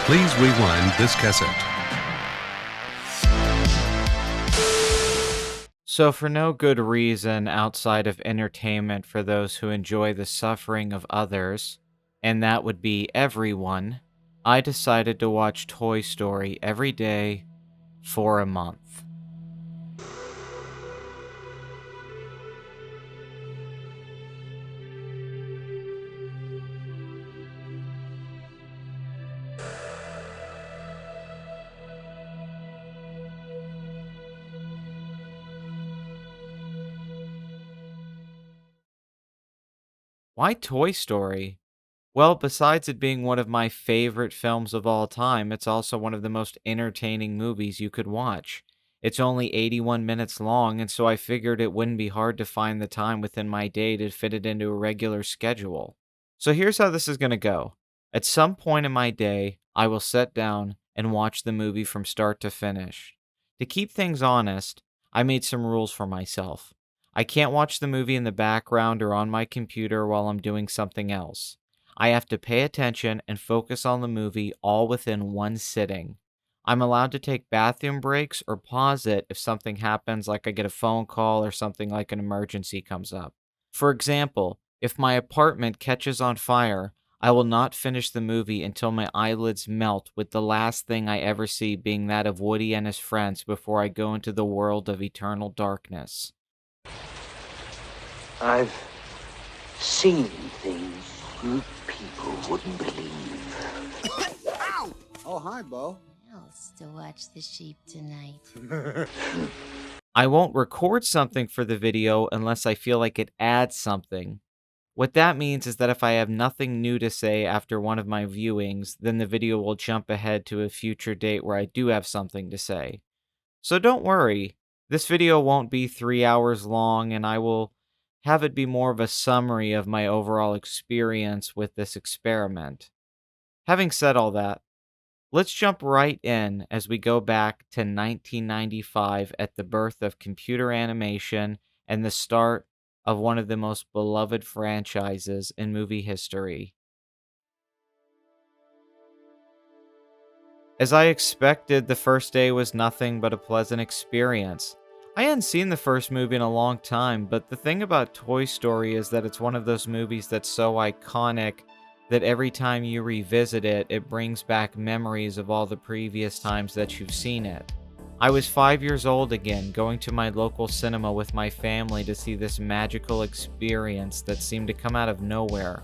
Please rewind this cassette. So, for no good reason outside of entertainment for those who enjoy the suffering of others, and that would be everyone, I decided to watch Toy Story every day for a month. Why Toy Story? Well, besides it being one of my favorite films of all time, it's also one of the most entertaining movies you could watch. It's only 81 minutes long, and so I figured it wouldn't be hard to find the time within my day to fit it into a regular schedule. So here's how this is going to go. At some point in my day, I will sit down and watch the movie from start to finish. To keep things honest, I made some rules for myself. I can't watch the movie in the background or on my computer while I'm doing something else. I have to pay attention and focus on the movie all within one sitting. I'm allowed to take bathroom breaks or pause it if something happens, like I get a phone call or something like an emergency comes up. For example, if my apartment catches on fire, I will not finish the movie until my eyelids melt, with the last thing I ever see being that of Woody and his friends before I go into the world of eternal darkness. I've seen things you people wouldn't believe. Ow! Oh, hi, Bo. I'll still watch the sheep tonight. I won't record something for the video unless I feel like it adds something. What that means is that if I have nothing new to say after one of my viewings, then the video will jump ahead to a future date where I do have something to say. So don't worry, this video won't be 3 hours long, and I will have it be more of a summary of my overall experience with this experiment. Having said all that, let's jump right in as we go back to 1995 at the birth of computer animation and the start of one of the most beloved franchises in movie history. As I expected, the first day was nothing but a pleasant experience. I hadn't seen the first movie in a long time, but the thing about Toy Story is that it's one of those movies that's so iconic that every time you revisit it, it brings back memories of all the previous times that you've seen it. I was 5 years old again, going to my local cinema with my family to see this magical experience that seemed to come out of nowhere.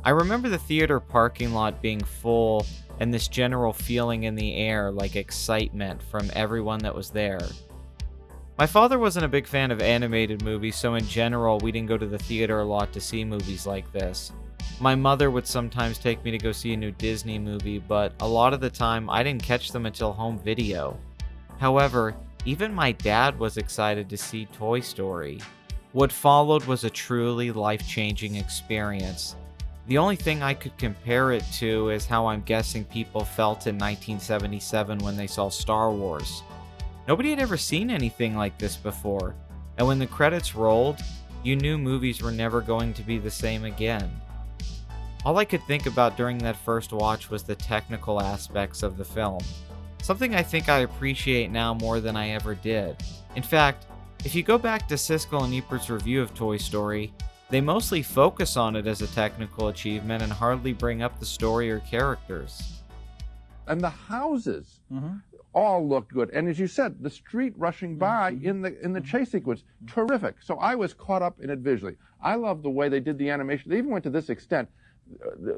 I remember the theater parking lot being full and this general feeling in the air like excitement from everyone that was there. My father wasn't a big fan of animated movies, so in general, we didn't go to the theater a lot to see movies like this. My mother would sometimes take me to go see a new Disney movie, but a lot of the time, I didn't catch them until home video. However, even my dad was excited to see Toy Story. What followed was a truly life-changing experience. The only thing I could compare it to is how I'm guessing people felt in 1977 when they saw Star Wars. Nobody had ever seen anything like this before, and when the credits rolled, you knew movies were never going to be the same again. All I could think about during that first watch was the technical aspects of the film, something I think I appreciate now more than I ever did. In fact, if you go back to Siskel and Ebert's review of Toy Story, they mostly focus on it as a technical achievement and hardly bring up the story or characters. And the houses all looked good. And as you said, the street rushing by in the chase sequence, terrific. So I was caught up in it visually. I love the way they did the animation. They even went to this extent.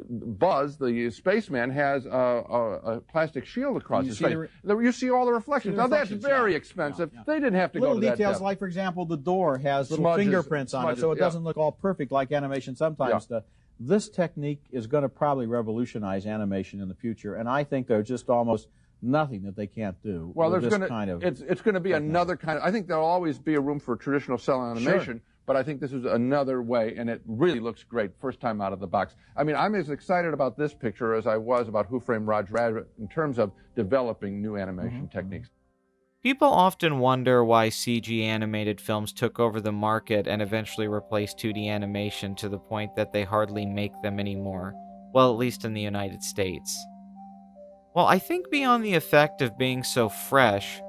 Buzz, the spaceman, has a plastic shield across his face. You see all the reflections. Now that's very expensive. They didn't have to go to that Little details depth. like, for example, the door has little Smudges, fingerprints on it, so it doesn't look all perfect like animation sometimes does. This technique is going to probably revolutionize animation in the future, and I think there's just almost nothing that they can't do. Well, with there's this going kind of to it's going to be another kind of. I think there'll always be a room for traditional cell animation, but I think this is another way, and it really looks great first time out of the box. I mean, I'm as excited about this picture as I was about Who Framed Roger Rabbit in terms of developing new animation techniques. People often wonder why CG animated films took over the market and eventually replaced 2D animation to the point that they hardly make them anymore. Well, at least in the United States. Well, I think beyond the effect of being so fresh,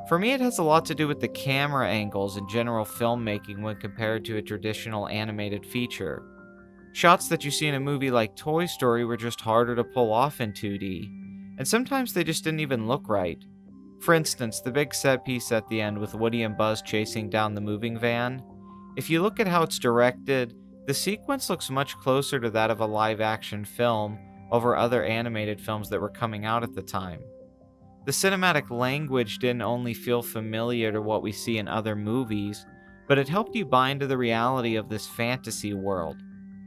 for me it has a lot to do with the camera angles and general filmmaking when compared to a traditional animated feature. Shots that you see in a movie like Toy Story were just harder to pull off in 2D, and sometimes they just didn't even look right. For instance, the big set piece at the end with Woody and Buzz chasing down the moving van. If you look at how it's directed, the sequence looks much closer to that of a live action film over other animated films that were coming out at the time. The cinematic language didn't only feel familiar to what we see in other movies, but it helped you buy into the reality of this fantasy world.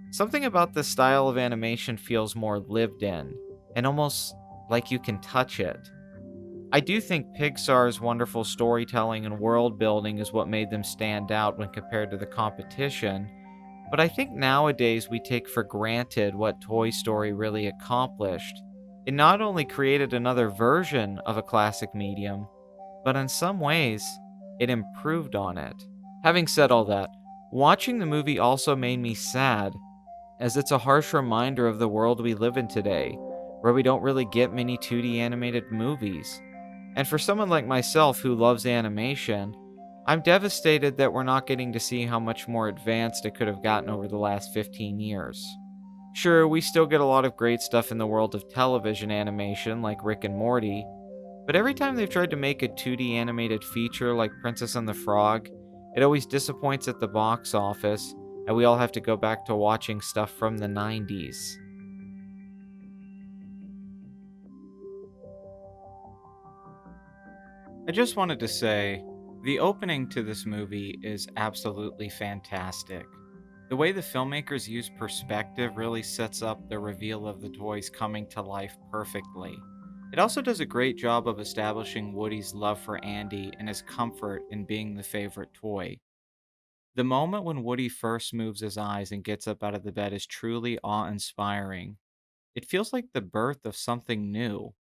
Something about this style of animation feels more lived in, and almost like you can touch it. I do think Pixar's wonderful storytelling and world building is what made them stand out when compared to the competition, but I think nowadays we take for granted what Toy Story really accomplished. It not only created another version of a classic medium, but in some ways, it improved on it. Having said all that, watching the movie also made me sad, as it's a harsh reminder of the world we live in today, where we don't really get many 2D animated movies. And for someone like myself who loves animation, I'm devastated that we're not getting to see how much more advanced it could have gotten over the last 15 years. Sure, we still get a lot of great stuff in the world of television animation like Rick and Morty, but every time they've tried to make a 2D animated feature like Princess and the Frog, it always disappoints at the box office, and we all have to go back to watching stuff from the 90s. I just wanted to say, the opening to this movie is absolutely fantastic. The way the filmmakers use perspective really sets up the reveal of the toys coming to life perfectly. It also does a great job of establishing Woody's love for Andy and his comfort in being the favorite toy. The moment when Woody first moves his eyes and gets up out of the bed is truly awe-inspiring. It feels like the birth of something new.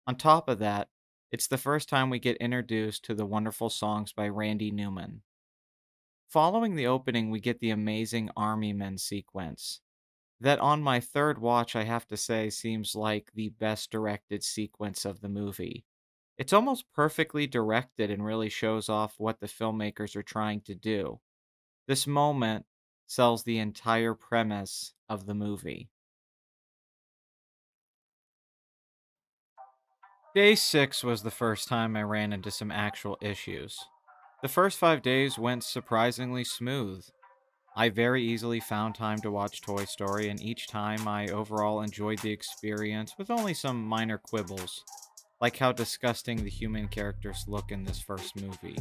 On top of that, it's the first time we get introduced to the wonderful songs by Randy Newman. Following the opening, we get the amazing Army Men sequence. That on my third watch, I have to say, seems like the best directed sequence of the movie. It's almost perfectly directed and really shows off what the filmmakers are trying to do. This moment sells the entire premise of the movie. Day 6 was the first time I ran into some actual issues. The first 5 days went surprisingly smooth. I very easily found time to watch Toy Story, and each time I overall enjoyed the experience with only some minor quibbles, like how disgusting the human characters look in this first movie.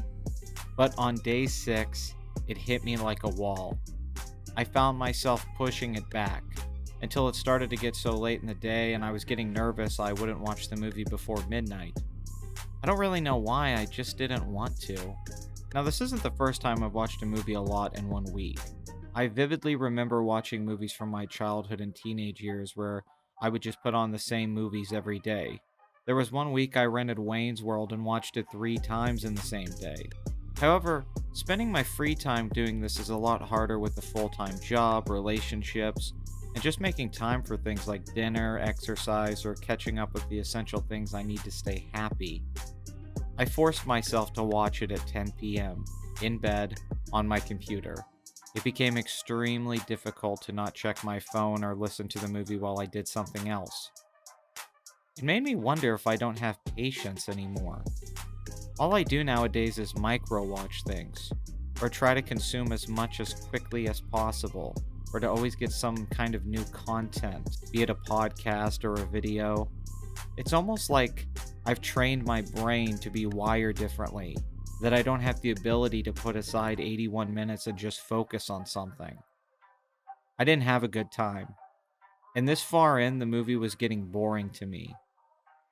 But on day 6, it hit me like a wall. I found myself pushing it back until it started to get so late in the day and I was getting nervous I wouldn't watch the movie before midnight. I don't really know why, I just didn't want to. Now, this isn't the first time I've watched a movie a lot in one week. I vividly remember watching movies from my childhood and teenage years where I would just put on the same movies every day. There was one week I rented Wayne's World and watched it 3 times in the same day. However, spending my free time doing this is a lot harder with a full-time job, relationships, and just making time for things like dinner, exercise, or catching up with the essential things I need to stay happy. I forced myself to watch it at 10 p.m., in bed, on my computer. It became extremely difficult to not check my phone or listen to the movie while I did something else. It made me wonder if I don't have patience anymore. All I do nowadays is micro-watch things, or try to consume as much as quickly as possible, or to always get some kind of new content, be it a podcast or a video. It's almost like I've trained my brain to be wired differently, that I don't have the ability to put aside 81 minutes and just focus on something. I didn't have a good time. And this far in, the movie was getting boring to me.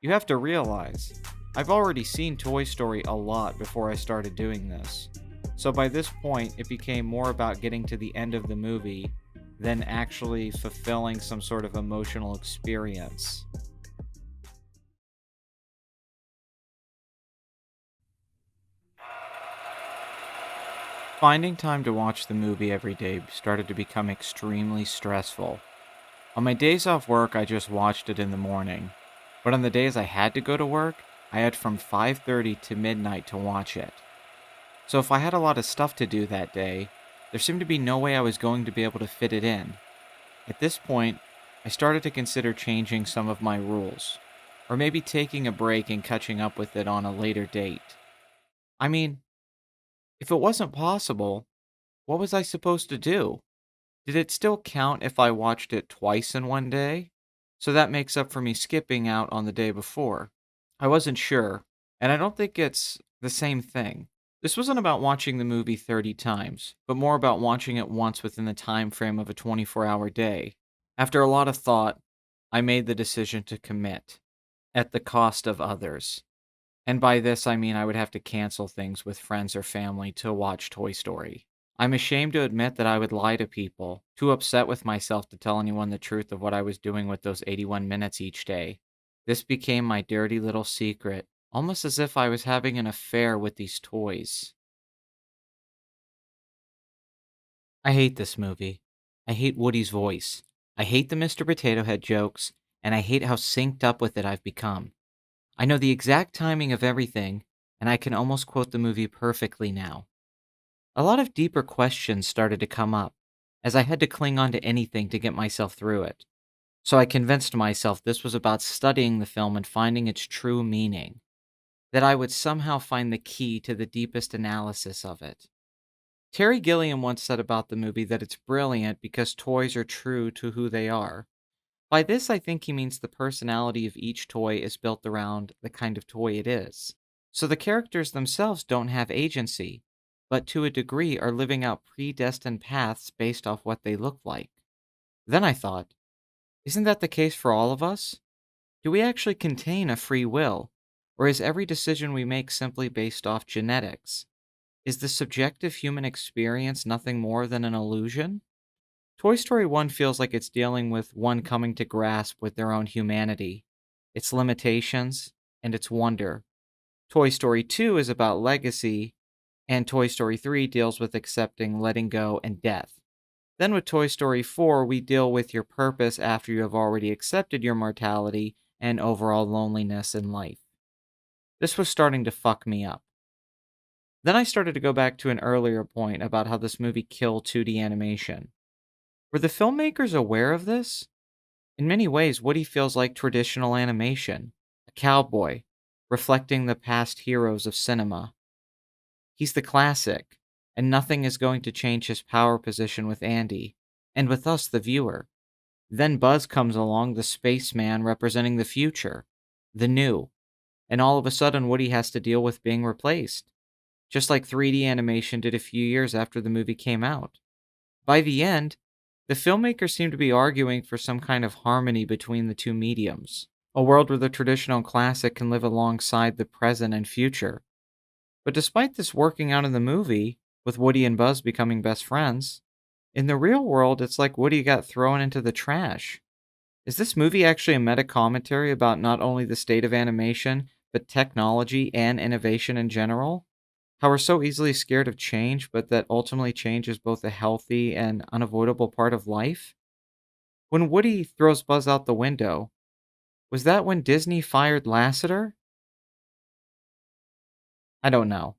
You have to realize, I've already seen Toy Story a lot before I started doing this. So by this point, it became more about getting to the end of the movie than actually fulfilling some sort of emotional experience. Finding time to watch the movie every day started to become extremely stressful. On my days off work, I just watched it in the morning. But on the days I had to go to work, I had from 5:30 to midnight to watch it. So if I had a lot of stuff to do that day, there seemed to be no way I was going to be able to fit it in. At this point, I started to consider changing some of my rules, or maybe taking a break and catching up with it on a later date. I mean, if it wasn't possible, what was I supposed to do? Did it still count if I watched it twice in one day? So that makes up for me skipping out on the day before. I wasn't sure, and I don't think it's the same thing. This wasn't about watching the movie 30 times, but more about watching it once within the time frame of a 24-hour day. After a lot of thought, I made the decision to commit, at the cost of others. And by this, I mean I would have to cancel things with friends or family to watch Toy Story. I'm ashamed to admit that I would lie to people, too upset with myself to tell anyone the truth of what I was doing with those 81 minutes each day. This became my dirty little secret, almost as if I was having an affair with these toys. I hate this movie. I hate Woody's voice. I hate the Mr. Potato Head jokes, and I hate how synced up with it I've become. I know the exact timing of everything, and I can almost quote the movie perfectly now. A lot of deeper questions started to come up, as I had to cling on to anything to get myself through it. So I convinced myself this was about studying the film and finding its true meaning, that I would somehow find the key to the deepest analysis of it. Terry Gilliam once said about the movie that it's brilliant because toys are true to who they are. By this, I think he means the personality of each toy is built around the kind of toy it is. So the characters themselves don't have agency, but to a degree are living out predestined paths based off what they look like. Then I thought, isn't that the case for all of us? Do we actually contain a free will? Or is every decision we make simply based off genetics? Is the subjective human experience nothing more than an illusion? Toy Story 1 feels like it's dealing with one coming to grasp with their own humanity, its limitations, and its wonder. Toy Story 2 is about legacy, and Toy Story 3 deals with accepting, letting go, and death. Then with Toy Story 4, we deal with your purpose after you have already accepted your mortality and overall loneliness in life. This was starting to fuck me up. Then I started to go back to an earlier point about how this movie killed 2D animation. Were the filmmakers aware of this? In many ways, Woody feels like traditional animation, a cowboy, reflecting the past heroes of cinema. He's the classic, and nothing is going to change his power position with Andy, and with us, the viewer. Then Buzz comes along, the spaceman representing the future, the new, and all of a sudden Woody has to deal with being replaced, just like 3D animation did a few years after the movie came out. By the end, the filmmakers seem to be arguing for some kind of harmony between the two mediums, a world where the traditional classic can live alongside the present and future. But despite this working out in the movie, with Woody and Buzz becoming best friends, in the real world it's like Woody got thrown into the trash. Is this movie actually a meta-commentary about not only the state of animation, but technology and innovation in general? How we're so easily scared of change, but that ultimately change is both a healthy and unavoidable part of life? When Woody throws Buzz out the window, was that when Disney fired Lasseter? I don't know.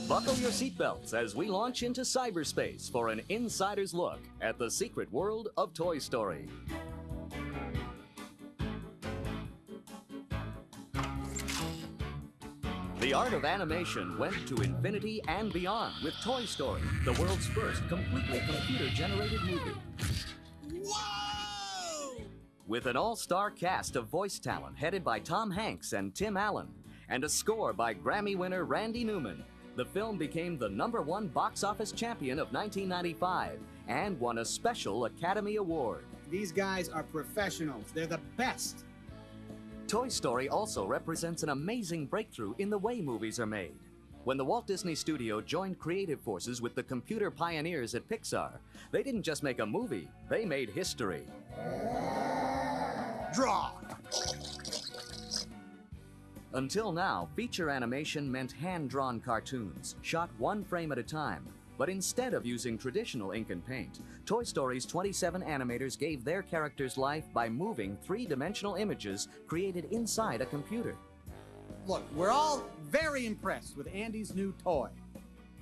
Buckle your seatbelts as we launch into cyberspace for an insider's look at the secret world of Toy Story. The art of animation went to infinity and beyond with Toy Story, the world's first completely computer-generated movie. Whoa! With an all-star cast of voice talent headed by Tom Hanks and Tim Allen, and a score by Grammy winner Randy Newman, the film became the #1 box office champion of 1995 and won a special Academy Award. These guys are professionals. They're the best. Toy Story also represents an amazing breakthrough in the way movies are made. When the Walt Disney Studio joined creative forces with the computer pioneers at Pixar, they didn't just make a movie, they made history. Draw! Until now, feature animation meant hand-drawn cartoons, shot one frame at a time, But instead of using traditional ink and paint, Toy Story's 27 animators gave their characters life by moving three-dimensional images created inside a computer. Look, we're all very impressed with Andy's new toy.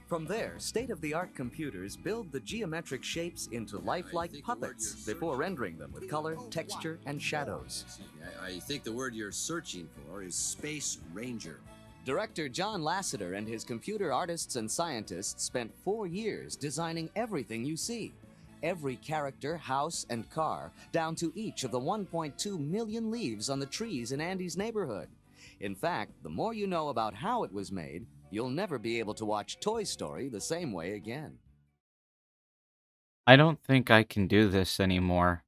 From there, state-of-the-art computers build the geometric shapes into lifelike puppets before rendering them with color, texture, and shadows. I think the word you're searching for is Space Ranger. Director John Lasseter and his computer artists and scientists spent 4 years designing everything you see. Every character, house, and car, down to each of the 1.2 million leaves on the trees in Andy's neighborhood. In fact, the more you know about how it was made, you'll never be able to watch Toy Story the same way again. I don't think I can do this anymore.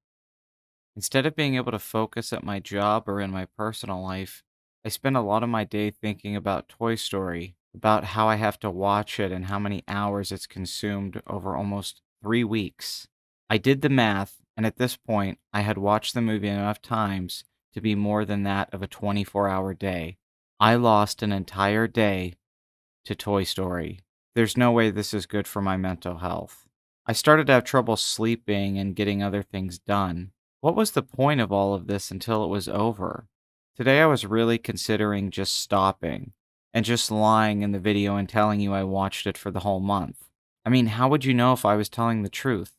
Instead of being able to focus at my job or in my personal life, I spend a lot of my day thinking about Toy Story, about how I have to watch it and how many hours it's consumed over almost 3 weeks. I did the math, and at this point, I had watched the movie enough times to be more than that of a 24-hour day. I lost an entire day to Toy Story. There's no way this is good for my mental health. I started to have trouble sleeping and getting other things done. What was the point of all of this until it was over? Today I was really considering just stopping and just lying in the video and telling you I watched it for the whole month. I mean, how would you know if I was telling the truth?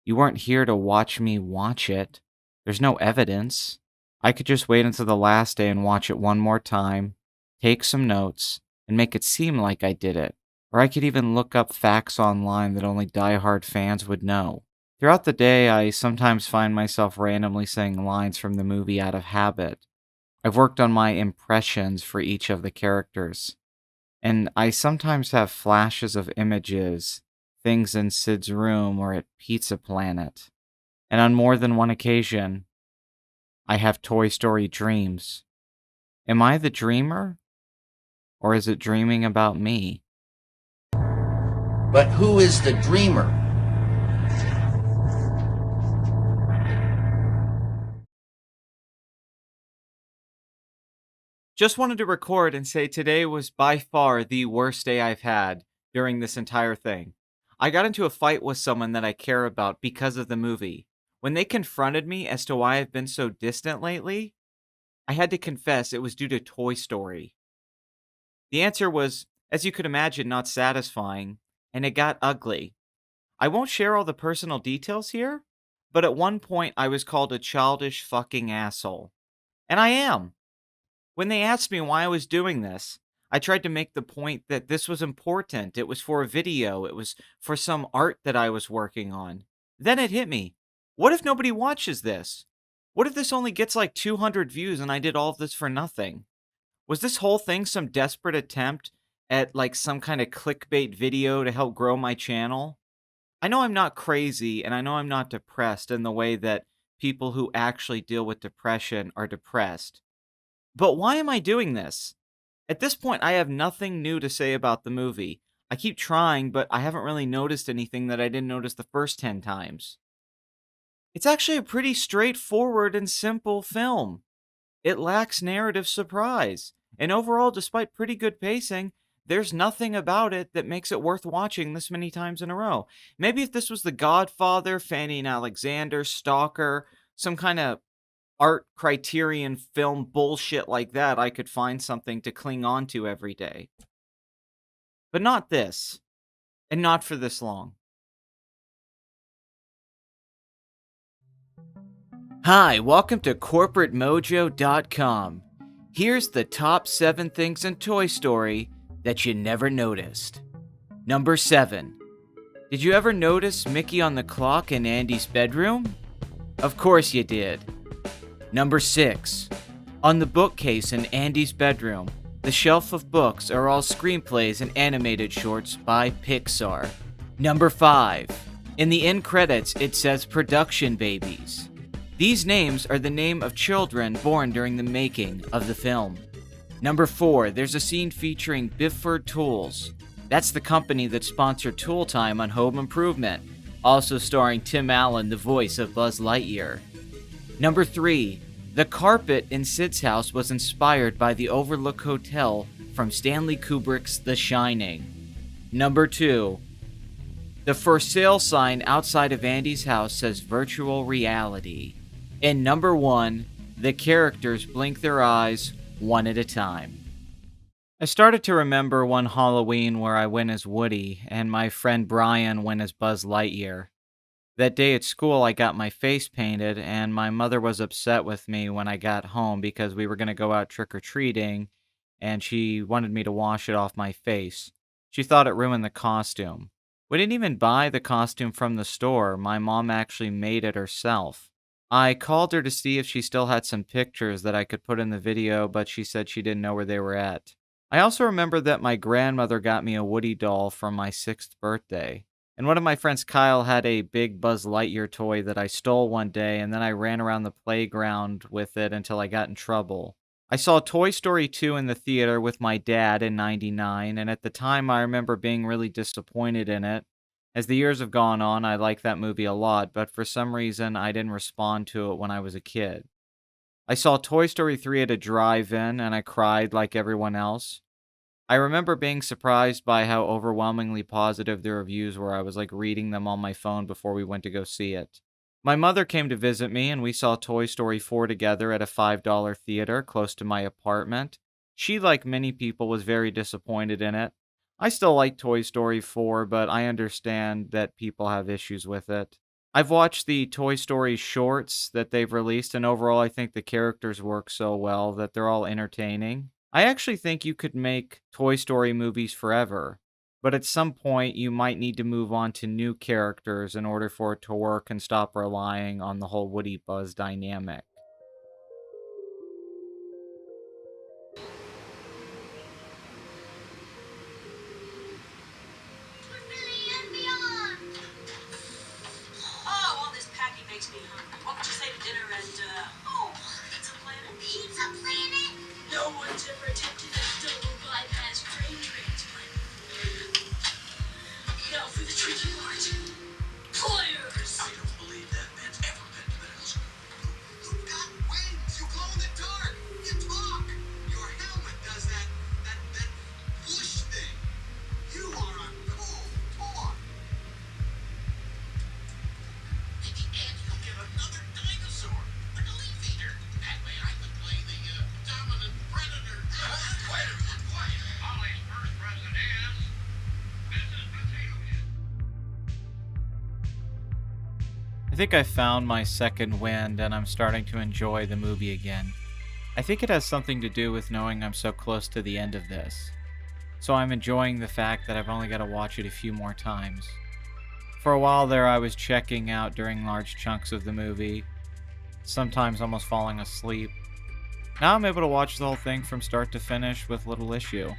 You weren't here to watch me watch it. There's no evidence. I could just wait until the last day and watch it one more time, take some notes, and make it seem like I did it. Or I could even look up facts online that only diehard fans would know. Throughout the day, I sometimes find myself randomly saying lines from the movie out of habit. I've worked on my impressions for each of the characters. And I sometimes have flashes of images, things in Sid's room or at Pizza Planet. And on more than one occasion, I have Toy Story dreams. Am I the dreamer? Or is it dreaming about me? But who is the dreamer? Just wanted to record and say today was by far the worst day I've had during this entire thing. I got into a fight with someone that I care about because of the movie. When they confronted me as to why I've been so distant lately, I had to confess it was due to Toy Story. The answer was, as you could imagine, not satisfying, and it got ugly. I won't share all the personal details here, but at one point I was called a childish fucking asshole. And I am. When they asked me why I was doing this, I tried to make the point that this was important. It was for a video. It was for some art that I was working on. Then it hit me. What if nobody watches this? What if this only gets like 200 views and I did all of this for nothing? Was this whole thing some desperate attempt at like some kind of clickbait video to help grow my channel? I know I'm not crazy and I know I'm not depressed in the way that people who actually deal with depression are depressed. But why am I doing this? At this point, I have nothing new to say about the movie. I keep trying, but I haven't really noticed anything that I didn't notice the first 10 times. It's actually a pretty straightforward and simple film. It lacks narrative surprise, and overall, despite pretty good pacing, there's nothing about it that makes it worth watching this many times in a row. Maybe if this was The Godfather, Fanny and Alexander, Stalker, some kind of art criterion film bullshit like that, I could find something to cling on to every day. But not this. And not for this long. Hi, welcome to CorporateMojo.com. Here's the top 7 things in Toy Story that you never noticed. Number 7. Did you ever notice Mickey on the clock in Andy's bedroom? Of course you did. Number 6. On the bookcase in Andy's bedroom, the shelf of books are all screenplays and animated shorts by Pixar. Number 5. In the end credits, it says Production Babies. These names are the name of children born during the making of the film. Number 4. There's a scene featuring Bifford Tools. That's the company that sponsored Tool Time on Home Improvement, also starring Tim Allen, the voice of Buzz Lightyear. Number 3. The carpet in Sid's house was inspired by the Overlook Hotel from Stanley Kubrick's The Shining. Number 2. The for sale sign outside of Andy's house says virtual reality. And number 1, the characters blink their eyes one at a time. I started to remember one Halloween where I went as Woody and my friend Brian went as Buzz Lightyear. That day at school, I got my face painted, and my mother was upset with me when I got home because we were going to go out trick-or-treating, and she wanted me to wash it off my face. She thought it ruined the costume. We didn't even buy the costume from the store. My mom actually made it herself. I called her to see if she still had some pictures that I could put in the video, but she said she didn't know where they were at. I also remember that my grandmother got me a Woody doll for my 6th birthday. And one of my friends, Kyle, had a big Buzz Lightyear toy that I stole one day, and then I ran around the playground with it until I got in trouble. I saw Toy Story 2 in the theater with my dad in '99, and at the time I remember being really disappointed in it. As the years have gone on, I like that movie a lot, but for some reason I didn't respond to it when I was a kid. I saw Toy Story 3 at a drive-in, and I cried like everyone else. I remember being surprised by how overwhelmingly positive the reviews were. I was reading them on my phone before we went to go see it. My mother came to visit me and we saw Toy Story 4 together at a $5 theater close to my apartment. She, like many people, was very disappointed in it. I still like Toy Story 4, but I understand that people have issues with it. I've watched the Toy Story shorts that they've released, and overall I think the characters work so well that they're all entertaining. I actually think you could make Toy Story movies forever, but at some point you might need to move on to new characters in order for it to work and stop relying on the whole Woody Buzz dynamic. Oh, all this packing makes me hungry. What would you say to dinner at, Pizza Planet? Pizza Planet? No one's ever attempted a double bypass brain transplant. Now for the tricky part. Players! I don't believe that man's ever been to medical school. You've got wings. You glow in the dark. You talk. Your helmet does that whoosh thing. You are a cool toy. Maybe Andy will get another dinosaur, like a leaf eater. That way I could play the dominant predator. Quiet. Ollie's first president is Mrs. Potato Head. I think I found my second wind and I'm starting to enjoy the movie again. I think it has something to do with knowing I'm so close to the end of this. So I'm enjoying the fact that I've only got to watch it a few more times. For a while there I was checking out during large chunks of the movie, sometimes almost falling asleep. Now I'm able to watch the whole thing from start to finish with little issue.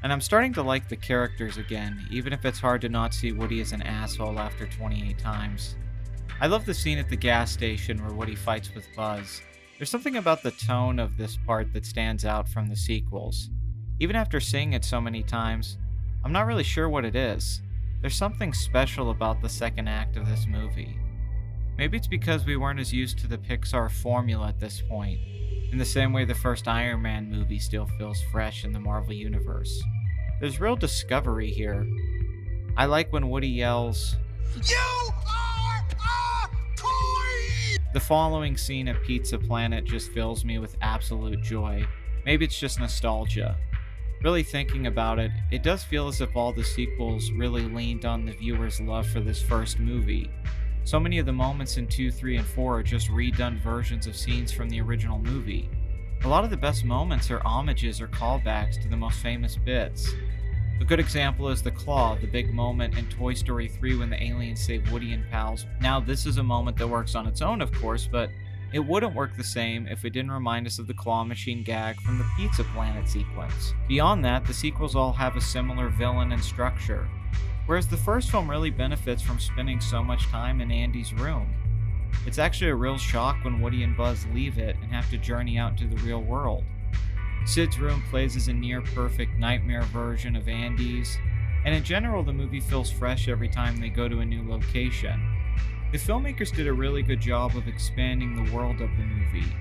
And I'm starting to like the characters again, even if it's hard to not see Woody as an asshole after 28 times. I love the scene at the gas station where Woody fights with Buzz. There's something about the tone of this part that stands out from the sequels. Even after seeing it so many times, I'm not really sure what it is. There's something special about the second act of this movie. Maybe it's because we weren't as used to the Pixar formula at this point, in the same way the first Iron Man movie still feels fresh in the Marvel Universe. There's real discovery here. I like when Woody yells, You are a toy! The following scene at Pizza Planet just fills me with absolute joy. Maybe it's just nostalgia. Really thinking about it, it does feel as if all the sequels really leaned on the viewer's love for this first movie. So many of the moments in 2, 3, and 4 are just redone versions of scenes from the original movie. A lot of the best moments are homages or callbacks to the most famous bits. A good example is the claw, the big moment in Toy Story 3 when the aliens save Woody and pals. Now, this is a moment that works on its own, of course, but it wouldn't work the same if it didn't remind us of the claw machine gag from the Pizza Planet sequence. Beyond that, the sequels all have a similar villain and structure, whereas the first film really benefits from spending so much time in Andy's room. It's actually a real shock when Woody and Buzz leave it and have to journey out into the real world. Sid's room plays as a near-perfect nightmare version of Andy's, and in general the movie feels fresh every time they go to a new location. The filmmakers did a really good job of expanding the world of the movie,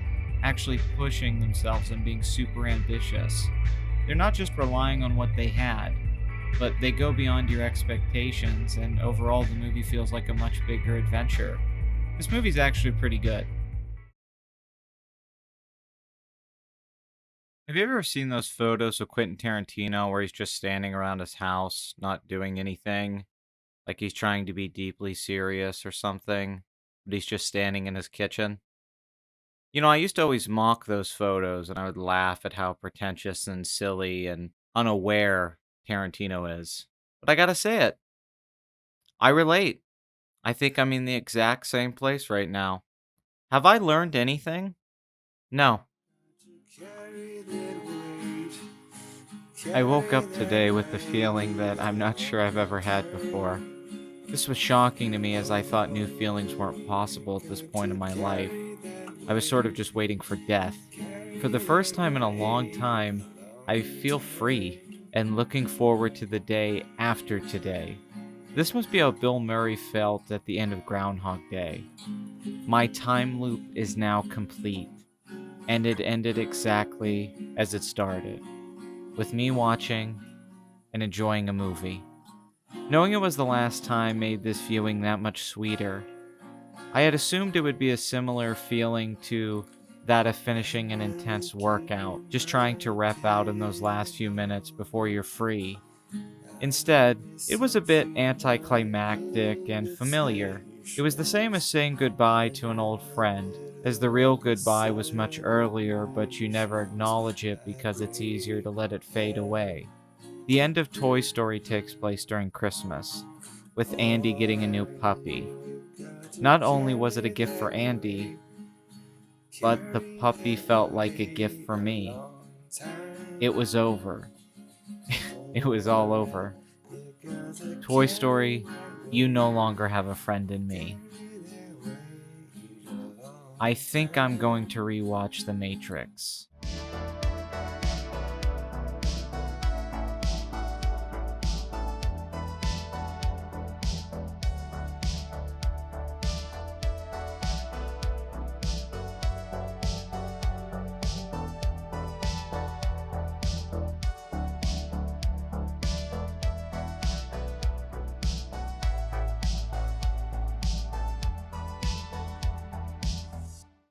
actually pushing themselves and being super ambitious. They're not just relying on what they had. but they go beyond your expectations, and overall, the movie feels like a much bigger adventure. This movie's actually pretty good. Have you ever seen those photos of Quentin Tarantino where he's just standing around his house, not doing anything? Like he's trying to be deeply serious or something, but he's just standing in his kitchen? I used to always mock those photos and I would laugh at how pretentious and silly and unaware Tarantino is. But I gotta say it, I relate. I think I'm in the exact same place right now. Have I learned anything? No. I woke up today with the feeling that I'm not sure I've ever had before. This was shocking to me as I thought new feelings weren't possible at this point in my life. I was sort of just waiting for death. For the first time in a long time, I feel free and looking forward to the day after today. This must be how Bill Murray felt at the end of Groundhog Day. My time loop is now complete, and it ended exactly as it started, with me watching and enjoying a movie. Knowing it was the last time made this viewing that much sweeter. I had assumed it would be a similar feeling to that of finishing an intense workout, just trying to rep out in those last few minutes before you're free. Instead, it was a bit anticlimactic and familiar. It was the same as saying goodbye to an old friend, as the real goodbye was much earlier, but you never acknowledge it because it's easier to let it fade away. The end of Toy Story takes place during Christmas, with Andy getting a new puppy. Not only was it a gift for Andy, but the puppy felt like a gift for me. It was over. It was all over. Toy Story, you no longer have a friend in me. I think I'm going to rewatch The Matrix.